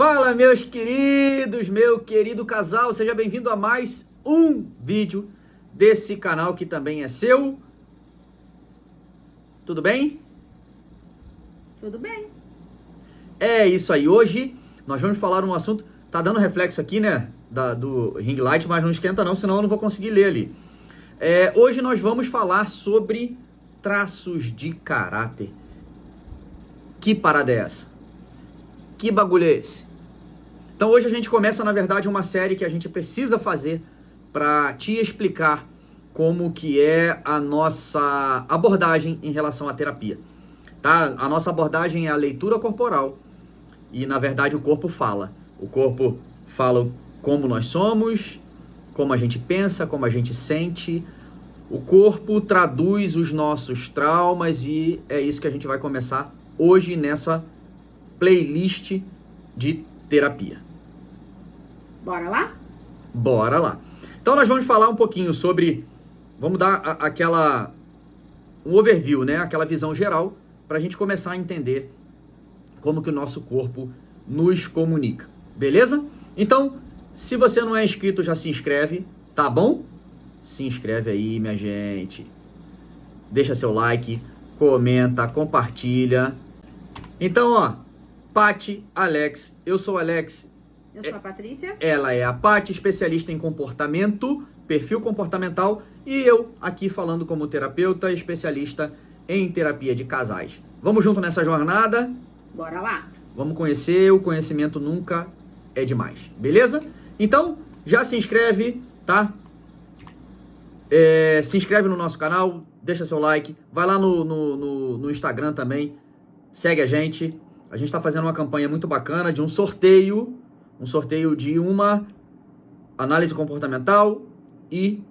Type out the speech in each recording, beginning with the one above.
Fala, meus queridos, meu querido casal, seja bem-vindo a mais um vídeo desse canal que também é seu. Tudo bem? Tudo bem. É isso aí, hoje nós vamos falar um assunto, tá dando reflexo aqui, né, do ring light, mas não esquenta não, senão eu não vou conseguir ler ali. Hoje nós vamos falar sobre traços de caráter. Que parada é essa? Que bagulho é esse? Então hoje a gente começa, na verdade, uma série que a gente precisa fazer para te explicar como que é a nossa abordagem em relação à terapia, tá? A nossa abordagem é a leitura corporal e, na verdade, o corpo fala. O corpo fala como nós somos, como a gente pensa, como a gente sente. O corpo traduz os nossos traumas e é isso que a gente vai começar hoje nessa playlist de terapia. Bora lá? Bora lá. Então nós vamos falar um pouquinho sobre, vamos dar um overview, né? Aquela visão geral para a gente começar a entender como que o nosso corpo nos comunica, beleza? Então, se você não é inscrito, já se inscreve, tá bom? Se inscreve aí, minha gente. Deixa seu like, comenta, compartilha. Então, ó, Paty, Alex, eu sou o Alex. Eu sou a Patrícia. Ela é a Paty, especialista em comportamento, perfil comportamental, e eu aqui falando como terapeuta, especialista em terapia de casais. Vamos junto nessa jornada? Bora lá. Vamos conhecer, o conhecimento nunca é demais, beleza? Então, já se inscreve, tá? Se inscreve no nosso canal, deixa seu like, vai lá no Instagram também, segue a gente. A gente está fazendo uma campanha muito bacana de um sorteio de uma análise comportamental e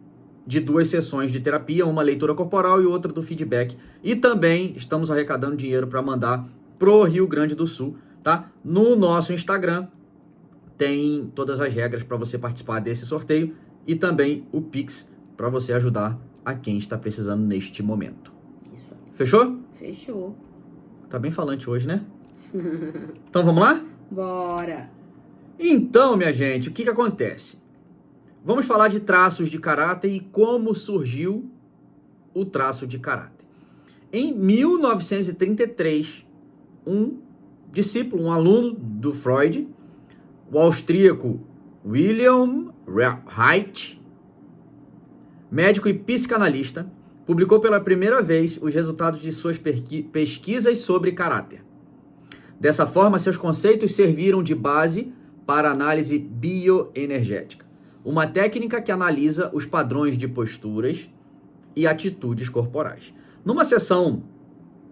de 2 sessões de terapia, uma leitura corporal e outra do feedback. E também estamos arrecadando dinheiro para mandar pro Rio Grande do Sul, tá? No nosso Instagram tem todas as regras para você participar desse sorteio e também o Pix para você ajudar a quem está precisando neste momento. Isso. Fechou? Fechou. Tá bem falante hoje, né? Então vamos lá? Bora. Então, minha gente, o que acontece? Vamos falar de traços de caráter e como surgiu o traço de caráter. Em 1933, um discípulo, um aluno do Freud, o austríaco William Reich, médico e psicanalista, publicou pela primeira vez os resultados de suas pesquisas sobre caráter. Dessa forma, seus conceitos serviram de base para a análise bioenergética, uma técnica que analisa os padrões de posturas e atitudes corporais.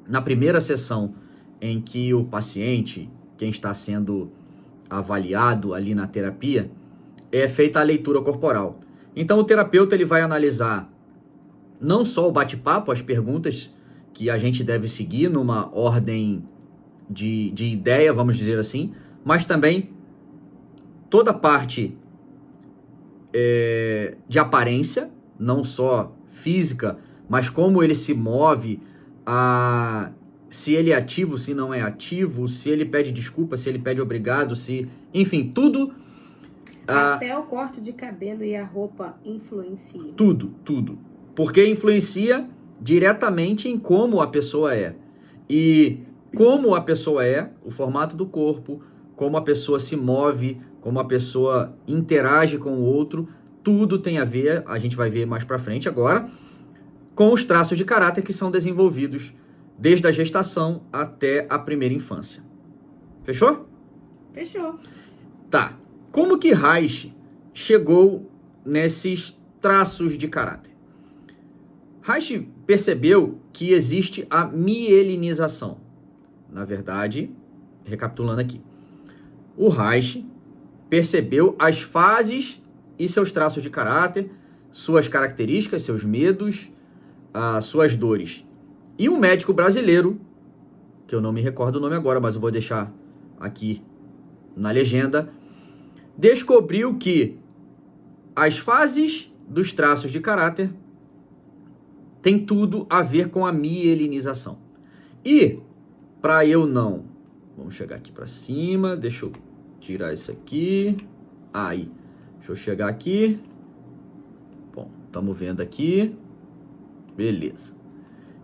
Na primeira sessão em que o paciente, quem está sendo avaliado ali na terapia, é feita a leitura corporal. Então o terapeuta ele vai analisar não só o bate-papo, as perguntas que a gente deve seguir numa ordem de ideia, vamos dizer assim, mas também toda a parte de aparência, não só física, mas como ele se move, se ele é ativo, se não é ativo, se ele pede desculpa, se ele pede obrigado, enfim, tudo. Até o corte de cabelo e a roupa influenciam. Tudo. Porque influencia diretamente em como a pessoa é. E como a pessoa é, o formato do corpo, como a pessoa se move, como a pessoa interage com o outro, tudo tem a ver, a gente vai ver mais pra frente agora, com os traços de caráter que são desenvolvidos desde a gestação até a primeira infância. Fechou? Fechou. Tá. Como que Reich chegou nesses traços de caráter? Reich percebeu que existe a mielinização. Na verdade, recapitulando aqui, o Reich percebeu as fases e seus traços de caráter, suas características, seus medos, suas dores. E um médico brasileiro, que eu não me recordo o nome agora, mas eu vou deixar aqui na legenda, descobriu que as fases dos traços de caráter têm tudo a ver com a mielinização. E, para eu não... Vamos chegar aqui para cima, deixa eu tirar isso aqui. Aí, deixa eu chegar aqui. Bom, estamos vendo aqui. Beleza.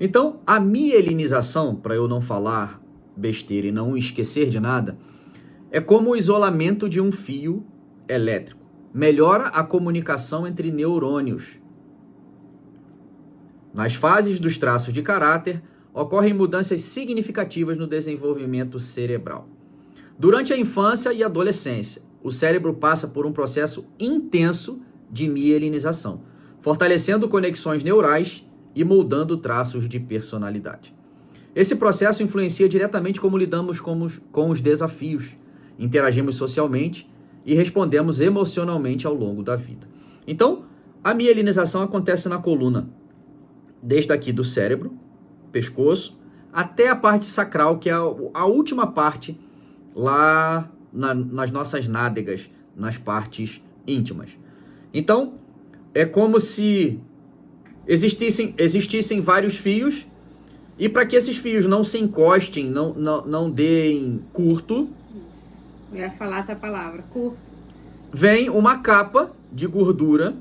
Então, a mielinização, para eu não falar besteira e não esquecer de nada, é como o isolamento de um fio elétrico. Melhora a comunicação entre neurônios. Nas fases dos traços de caráter, ocorrem mudanças significativas no desenvolvimento cerebral. Durante a infância e adolescência, o cérebro passa por um processo intenso de mielinização, fortalecendo conexões neurais e moldando traços de personalidade. Esse processo influencia diretamente como lidamos com os desafios, interagimos socialmente e respondemos emocionalmente ao longo da vida. Então, a mielinização acontece na coluna, desde aqui do cérebro, pescoço, até a parte sacral, que é a última parte lá nas nossas nádegas, nas partes íntimas. Então, é como se existissem vários fios, e para que esses fios não se encostem, não deem curto, eu ia falar essa palavra, curto, vem uma capa de gordura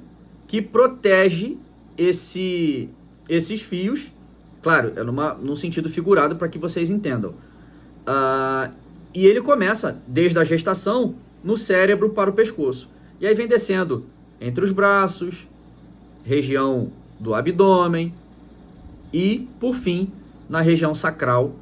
que protege esses fios, claro, é num sentido figurado para que vocês entendam. E ele começa desde a gestação no cérebro para o pescoço. E aí vem descendo entre os braços, região do abdômen e, por fim, na região sacral.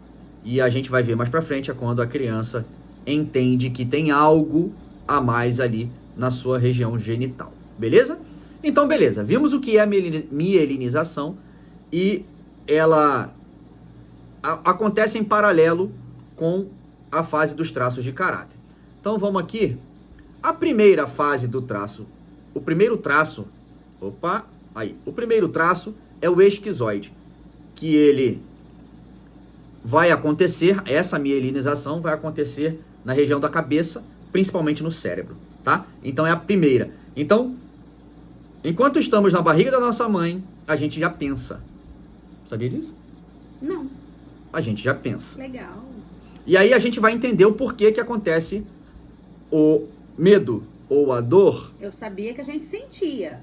E a gente vai ver mais para frente, é quando a criança entende que tem algo a mais ali na sua região genital. Beleza? Então, beleza. Vimos o que é a mielinização e ela acontece em paralelo com a fase dos traços de caráter. Então, vamos aqui. A primeira fase do traço, o primeiro traço é o esquizoide, que ele vai acontecer, essa mielinização vai acontecer na região da cabeça, principalmente no cérebro, tá? Então, é a primeira. Então, enquanto estamos na barriga da nossa mãe, a gente já pensa. Sabia disso? Não. A gente já pensa. Legal. E aí a gente vai entender o porquê que acontece o medo ou a dor. Eu sabia que a gente sentia.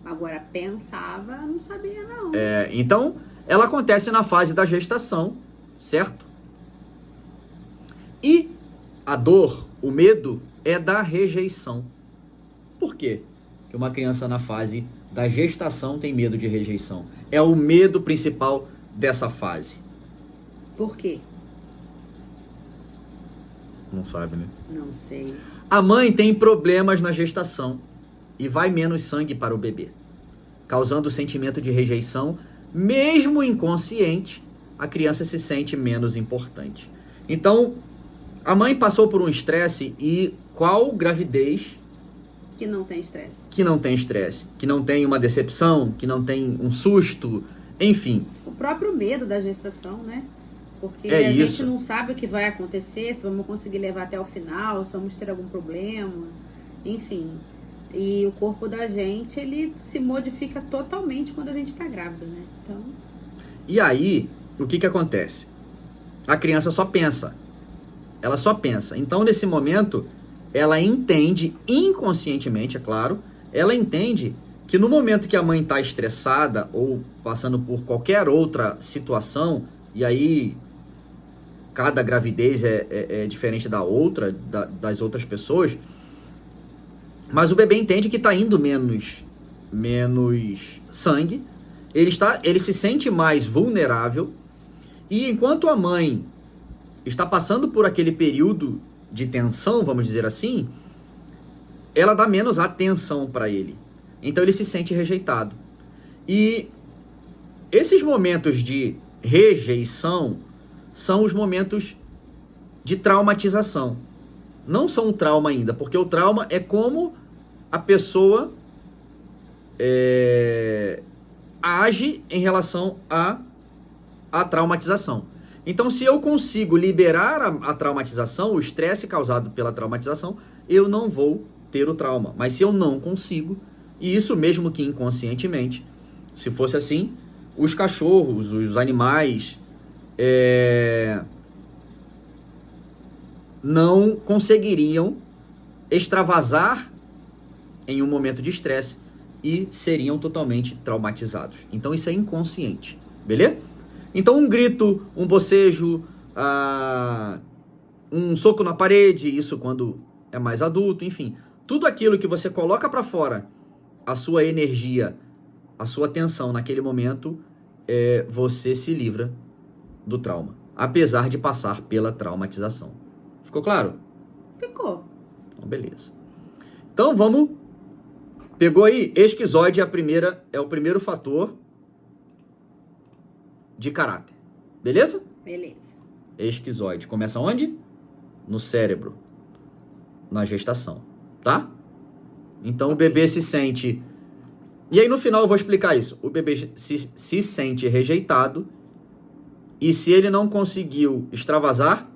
Agora, pensava, não sabia não. Então, ela acontece na fase da gestação, certo? E a dor, o medo, é da rejeição. Por quê que uma criança na fase da gestação tem medo de rejeição? É o medo principal dessa fase. Por quê? Não sabe, né? Não sei. A mãe tem problemas na gestação e vai menos sangue para o bebê, causando o sentimento de rejeição. Mesmo inconsciente, a criança se sente menos importante. Então, a mãe passou por um estresse, e qual gravidez que não tem estresse? Que não tem estresse, que não tem uma decepção, que não tem um susto, enfim. O próprio medo da gestação, né? Porque a gente não sabe o que vai acontecer, se vamos conseguir levar até o final, se vamos ter algum problema, enfim. E o corpo da gente, ele se modifica totalmente quando a gente está grávida, né? Então... E aí, o que acontece? A criança só pensa. Ela só pensa. Então, nesse momento, ela entende, inconscientemente, é claro, ela entende que no momento que a mãe está estressada ou passando por qualquer outra situação, e aí cada gravidez é diferente da outra, das outras pessoas, mas o bebê entende que está indo menos sangue, ele se sente mais vulnerável, e enquanto a mãe está passando por aquele período de tensão, vamos dizer assim, ela dá menos atenção para ele. Então ele se sente rejeitado. E esses momentos de rejeição são os momentos de traumatização. Não são um trauma ainda, porque o trauma é como a pessoa age em relação à traumatização. Então, se eu consigo liberar a traumatização, o estresse causado pela traumatização, eu não vou ter o trauma. Mas se eu não consigo, e isso mesmo que inconscientemente, se fosse assim, os cachorros, os animais, não conseguiriam extravasar em um momento de estresse e seriam totalmente traumatizados. Então isso é inconsciente, beleza? Então um grito, um bocejo, um soco na parede, isso quando é mais adulto, enfim. Tudo aquilo que você coloca para fora, a sua energia, a sua atenção naquele momento, você se livra do trauma, apesar de passar pela traumatização. Ficou claro? Ficou. Então, beleza. Então vamos... Pegou aí? Esquizoide é o primeiro fator de caráter. Beleza? Beleza. Esquizoide. Começa onde? No cérebro. Na gestação. Tá? Então o bebê se sente... E aí no final eu vou explicar isso. O bebê se sente rejeitado e se ele não conseguiu extravasar,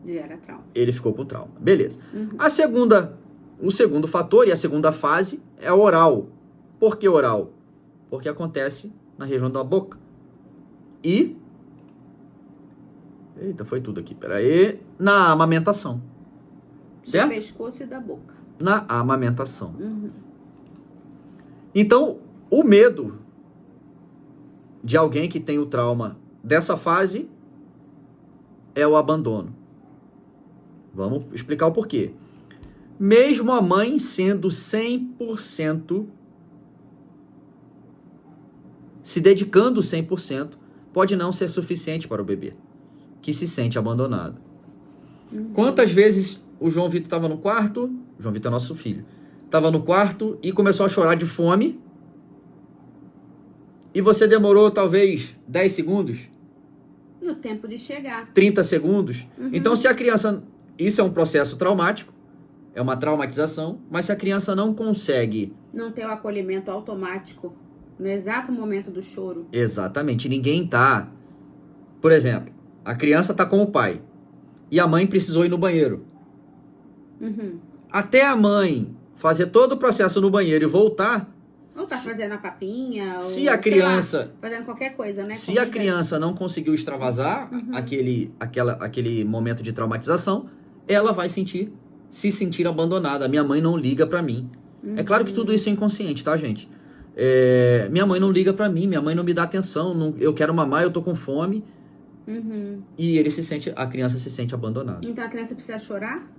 Gera trauma. ele ficou com trauma. Beleza. Uhum. O segundo fator e a segunda fase é oral. Por que oral? Porque acontece na região da boca. E... Eita, foi tudo aqui. Pera aí. Na amamentação. Certo? Do pescoço e da boca. Na amamentação. Uhum. Então, o medo de alguém que tem o trauma dessa fase é o abandono. Vamos explicar o porquê. Mesmo a mãe sendo 100%, se dedicando 100%, pode não ser suficiente para o bebê, que se sente abandonado. Uhum. Quantas vezes o João Vitor estava no quarto, o João Vitor é nosso filho, estava no quarto e começou a chorar de fome, e você demorou talvez 10 segundos, No tempo de chegar. 30 segundos. Uhum. Então, se a criança... Isso é um processo traumático, é uma traumatização, mas se a criança não consegue... Não ter o acolhimento automático no exato momento do choro. Exatamente, ninguém tá... Por exemplo, a criança tá com o pai e a mãe precisou ir no banheiro. Uhum. Até a mãe fazer todo o processo no banheiro e voltar... Ou tá fazendo a papinha, ou Se a criança... sei lá, fazendo qualquer coisa, né? Se a criança não conseguiu extravasar aquele momento de traumatização, ela vai se sentir abandonada. Minha mãe não liga pra mim. Uhum. É claro que tudo isso é inconsciente, tá, gente? Minha mãe não liga pra mim, minha mãe não me dá atenção, eu quero mamar, eu tô com fome. Uhum. E a criança se sente abandonada. Então a criança precisa chorar?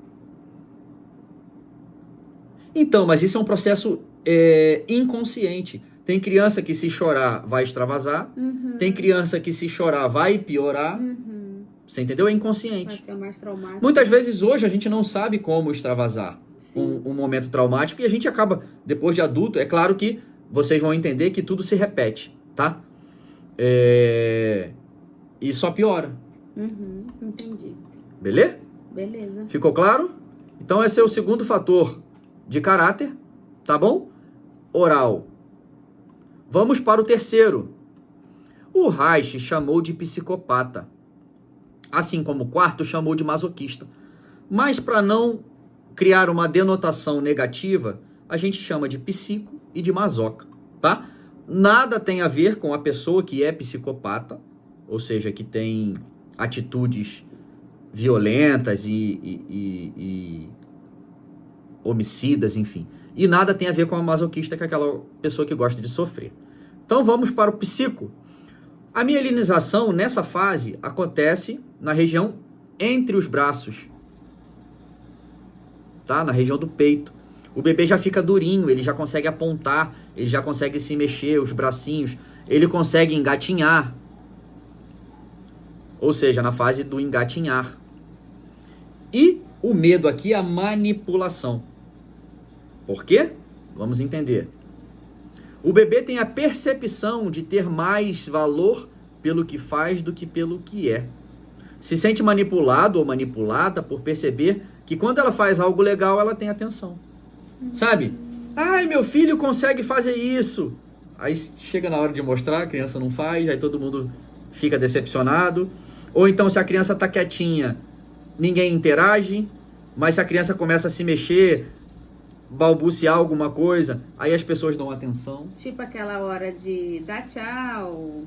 Então, mas isso é um processo inconsciente. Tem criança que se chorar vai extravasar, Uhum. tem criança que se chorar vai piorar. Uhum. Você entendeu? É Vai inconsciente. ser mais traumático. Muitas vezes hoje a gente não sabe como extravasar Sim. um momento traumático e a gente acaba, depois de adulto, é claro que vocês vão entender que tudo se repete, tá? E só piora. Uhum. Entendi. Beleza? Beleza. Ficou claro? Então esse é o segundo fator de caráter, tá bom? Oral. Vamos para o terceiro. O Reich chamou de psicopata, assim como o quarto chamou de masoquista. Mas para não criar uma denotação negativa, a gente chama de psico e de masoca, tá? Nada tem a ver com a pessoa que é psicopata, ou seja, que tem atitudes violentas e homicidas, enfim. E nada tem a ver com a masoquista, que é aquela pessoa que gosta de sofrer. Então vamos para o psico. A mielinização nessa fase acontece na região entre os braços, tá? Na região do peito. O bebê já fica durinho, ele já consegue apontar, ele já consegue se mexer, os bracinhos, ele consegue engatinhar. Ou seja, na fase do engatinhar. E o medo aqui é a manipulação. Por quê? Vamos entender. O bebê tem a percepção de ter mais valor pelo que faz do que pelo que é. Se sente manipulado ou manipulada por perceber que quando ela faz algo legal, ela tem atenção. Sabe? Ai, meu filho consegue fazer isso. Aí chega na hora de mostrar, a criança não faz, aí todo mundo fica decepcionado. Ou então, se a criança tá quietinha, ninguém interage, mas se a criança começa a se mexer, balbuciar alguma coisa, aí as pessoas dão atenção. Tipo aquela hora de dar tchau,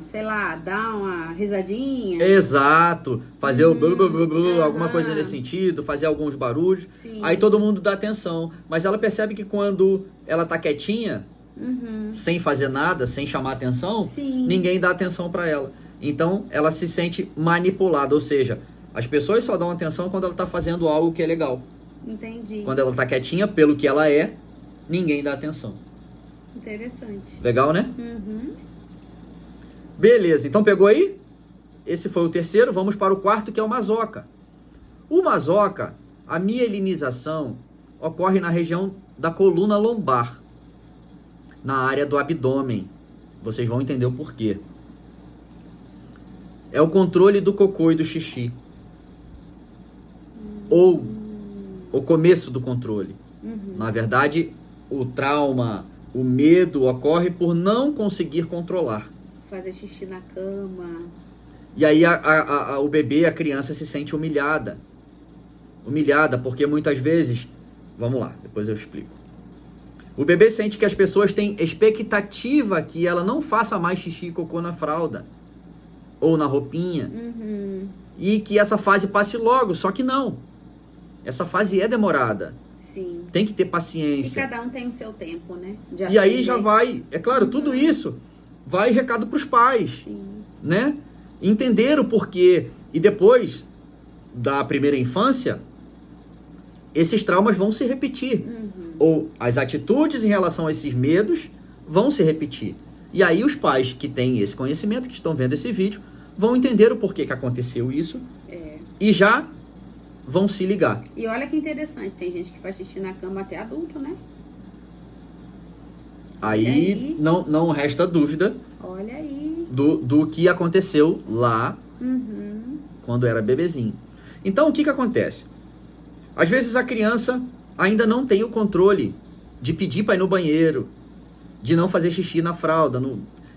sei lá, dar uma risadinha. Exato. Fazer o blu, blu, blu, blu, Aham. alguma coisa nesse sentido, fazer alguns barulhos. Sim. Aí todo mundo dá atenção. Mas ela percebe que quando ela tá quietinha, Uhum. sem fazer nada, sem chamar atenção, Sim. ninguém dá atenção pra ela. Então ela se sente manipulada, ou seja, as pessoas só dão atenção quando ela tá fazendo algo que é legal. Entendi. Quando ela tá quietinha, pelo que ela é, ninguém dá atenção. Interessante. Legal, né? Uhum. Beleza, então pegou aí? Esse foi o terceiro, vamos para o quarto, que é o masoca. O masoca, a mielinização, ocorre na região da coluna lombar, na área do abdômen. Vocês vão entender o porquê. É o controle do cocô e do xixi. Ou o começo do controle. Uhum. Na verdade, o trauma, o medo ocorre por não conseguir controlar. Fazer xixi na cama. E aí o bebê, a criança se sente humilhada. Humilhada porque muitas vezes... Vamos lá, depois eu explico. O bebê sente que as pessoas têm expectativa que ela não faça mais xixi e cocô na fralda. Ou na roupinha. Uhum. E que essa fase passe logo, só que não. Essa fase é demorada. Sim. Tem que ter E paciência. cada um tem o seu tempo, né? De E aí aprender. já vai, é claro, tudo isso vai recado para os pais, Sim. né? Entender o porquê. E depois da primeira infância, esses traumas vão se repetir. Uhum. Ou as atitudes em relação a esses medos vão se repetir. E aí os pais que têm esse conhecimento, que estão vendo esse vídeo, vão entender o porquê que aconteceu isso e já vão se ligar. E olha que interessante, tem gente que faz xixi na cama até adulto, né? Aí não resta dúvida Olha aí. do que aconteceu lá Uhum. quando era bebezinho. Então, o que acontece? Às vezes a criança ainda não tem o controle de pedir para ir no banheiro, de não fazer xixi na fralda.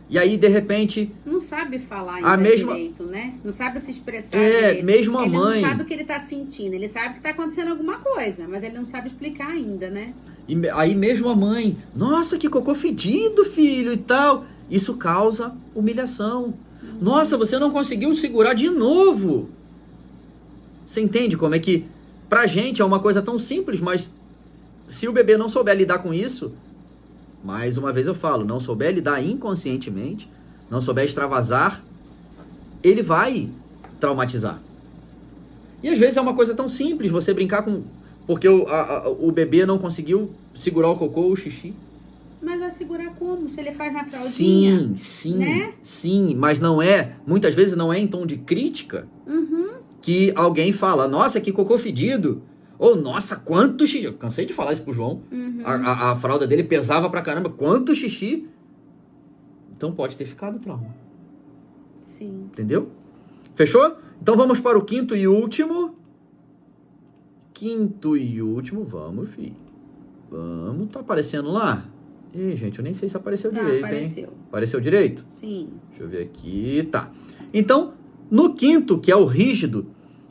E aí, de repente... Não sabe falar A ainda mesma- direito, né? Não sabe se expressar É, direito. mesmo a ele mãe... não sabe o que ele tá sentindo, ele sabe que tá acontecendo alguma coisa, mas ele não sabe explicar ainda, né? Aí mesmo a mãe... Nossa, que cocô fedido, filho, e tal. Isso causa humilhação. Nossa, você não conseguiu segurar de novo. Você entende como é que... Pra gente é uma coisa tão simples, mas... Se o bebê não souber lidar com isso... Mais uma vez eu falo, não souber lidar inconscientemente, não souber extravasar, ele vai traumatizar. E às vezes é uma coisa tão simples, você brincar com... Porque o bebê não conseguiu segurar o cocô ou o xixi. Mas vai segurar como? Se ele faz na fraldinha? Sim, né? sim, mas não é, muitas vezes não é em tom de crítica Uhum. que alguém fala, nossa, que cocô fedido. Ou, nossa, quanto xixi. Eu cansei de falar isso pro João. Uhum. A fralda dele pesava pra caramba. Quanto xixi. Então pode ter ficado trauma. Sim. Entendeu? Fechou? Então vamos para o quinto e último. Quinto e último. Vamos, filho. Vamos. Tá aparecendo lá? Ih, gente, eu nem sei se apareceu direito, apareceu. hein? Apareceu direito? Sim. Deixa eu ver aqui. Tá. Então, no quinto, que é o rígido,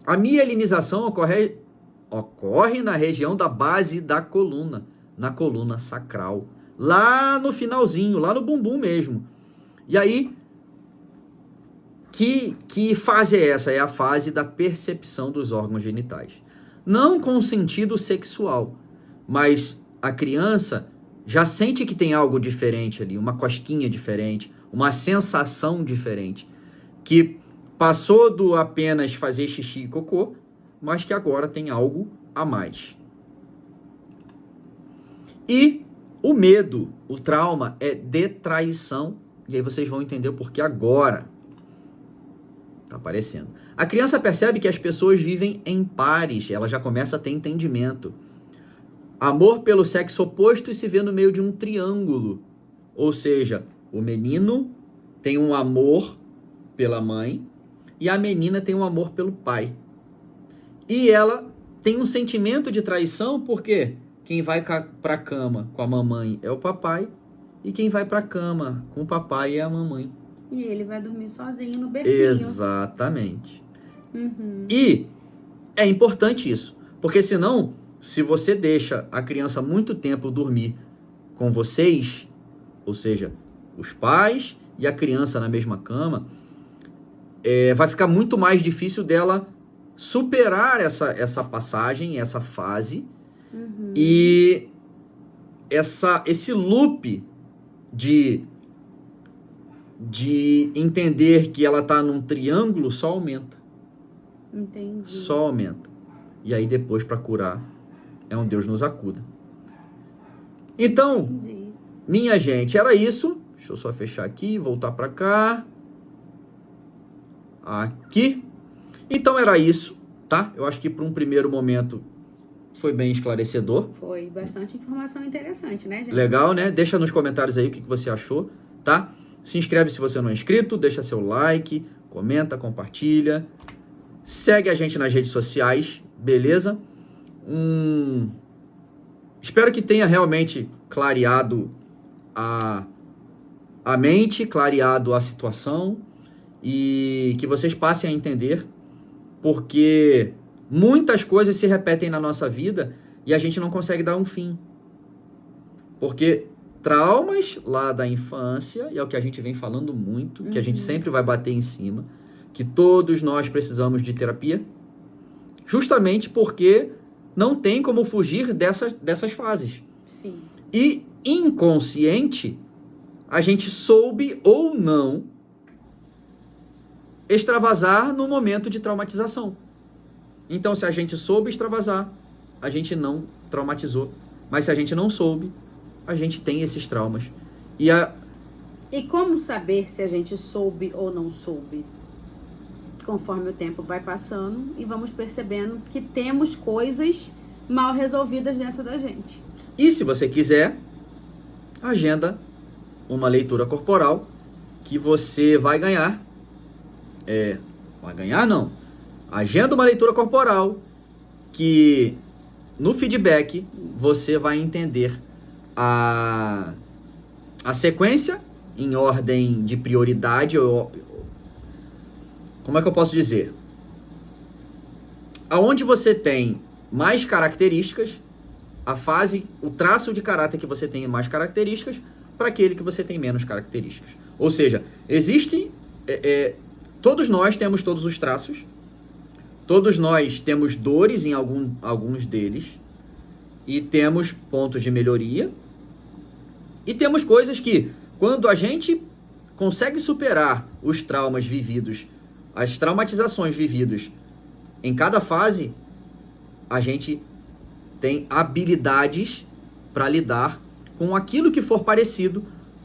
a mielinização ocorre na região da base da coluna, na coluna sacral, lá no finalzinho, lá no bumbum mesmo. E aí, que fase é essa? É a fase da percepção dos órgãos genitais. Não com sentido sexual, mas a criança já sente que tem algo diferente ali, uma cosquinha diferente, uma sensação diferente, que passou do apenas fazer xixi e cocô, mas que agora tem algo a mais. E o medo, o trauma é de traição, e aí vocês vão entender o porquê agora. Tá aparecendo. A criança percebe que as pessoas vivem em pares, ela já começa a ter entendimento. Amor pelo sexo oposto e se vê no meio de um triângulo. Ou seja, o menino tem um amor pela mãe e a menina tem um amor pelo pai. E ela tem um sentimento de traição porque quem vai pra cama com a mamãe é o papai e quem vai pra cama com o papai é a mamãe. E ele vai dormir sozinho no bercinho. Exatamente. Uhum. E é importante isso, porque senão, se você deixa a criança muito tempo dormir com vocês, ou seja, os pais e a criança na mesma cama, vai ficar muito mais difícil dela superar essa passagem, essa fase, e esse loop de entender que ela está num triângulo só aumenta. Entendi. Só aumenta. E aí depois, para curar, é um Deus nos acuda. Então, Entendi. minha gente, era isso. Deixa eu só fechar aqui, voltar para cá. Aqui. Então era isso, tá? Eu acho que para um primeiro momento foi bem esclarecedor. Foi bastante informação interessante, né, gente? Legal, né? Deixa nos comentários aí o que você achou, tá? Se inscreve se você não é inscrito, deixa seu like, comenta, compartilha. Segue a gente nas redes sociais, beleza? Espero que tenha realmente clareado a mente, clareado a situação e que vocês passem a entender, porque muitas coisas se repetem na nossa vida e a gente não consegue dar um fim. Porque traumas lá da infância, e é o que a gente vem falando muito, que a gente sempre vai bater em cima, que todos nós precisamos de terapia, justamente porque não tem como fugir dessas fases. Sim. E inconsciente, a gente soube ou não extravasar no momento de traumatização. Então, se a gente soube extravasar, a gente não traumatizou. Mas se a gente não soube, a gente tem esses traumas. E como saber se a gente soube ou não soube? Conforme o tempo vai passando e vamos percebendo que temos coisas mal resolvidas dentro da gente. E se você quiser, agenda uma leitura corporal que você vai ganhar. Vai ganhar não. Agenda uma leitura corporal que no feedback você vai entender a sequência em ordem de prioridade. Como é que eu posso dizer? Aonde você tem mais características, a fase, o traço de caráter que você tem mais características, para aquele que você tem menos características. Ou seja, existe... todos nós temos todos os traços, todos nós temos dores em alguns deles, e temos pontos de melhoria, e temos coisas que, quando a gente consegue superar os traumas vividos, as traumatizações vividas em cada fase, a gente tem habilidades para lidar com aquilo que for parecido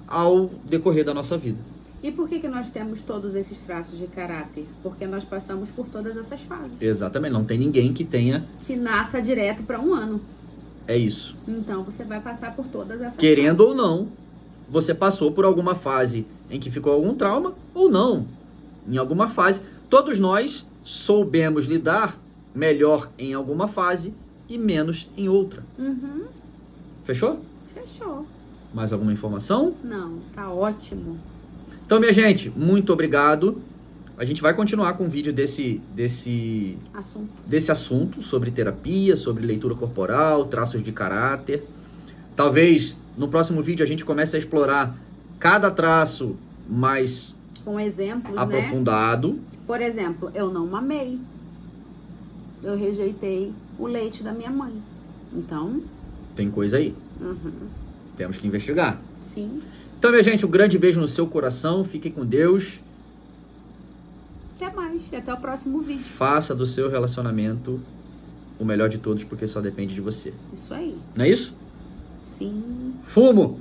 ao decorrer da nossa vida. E por que nós temos todos esses traços de caráter? Porque nós passamos por todas essas fases. Exatamente, não tem ninguém que tenha... Que nasça direto para um ano. É isso. Então você vai passar por todas essas Querendo fases. ou não, você passou por alguma fase em que ficou algum trauma, ou não. Em alguma fase, todos nós soubemos lidar melhor em alguma fase e menos em outra. Fechou? Fechou. Mais alguma informação? Não, tá ótimo. Então, minha gente, muito obrigado. A gente vai continuar com o vídeo desse assunto sobre terapia, sobre leitura corporal, traços de caráter. Talvez no próximo vídeo a gente comece a explorar cada traço mais com exemplos, aprofundado. Né? Por exemplo, eu não mamei. Eu rejeitei o leite da minha mãe. Então... tem coisa aí. Temos que investigar. Sim. Então, minha gente, um grande beijo no seu coração. Fiquem com Deus. Até mais. E até o próximo vídeo. Faça do seu relacionamento o melhor de todos, porque só depende de você. Isso aí. Não é isso? Sim. Fumo!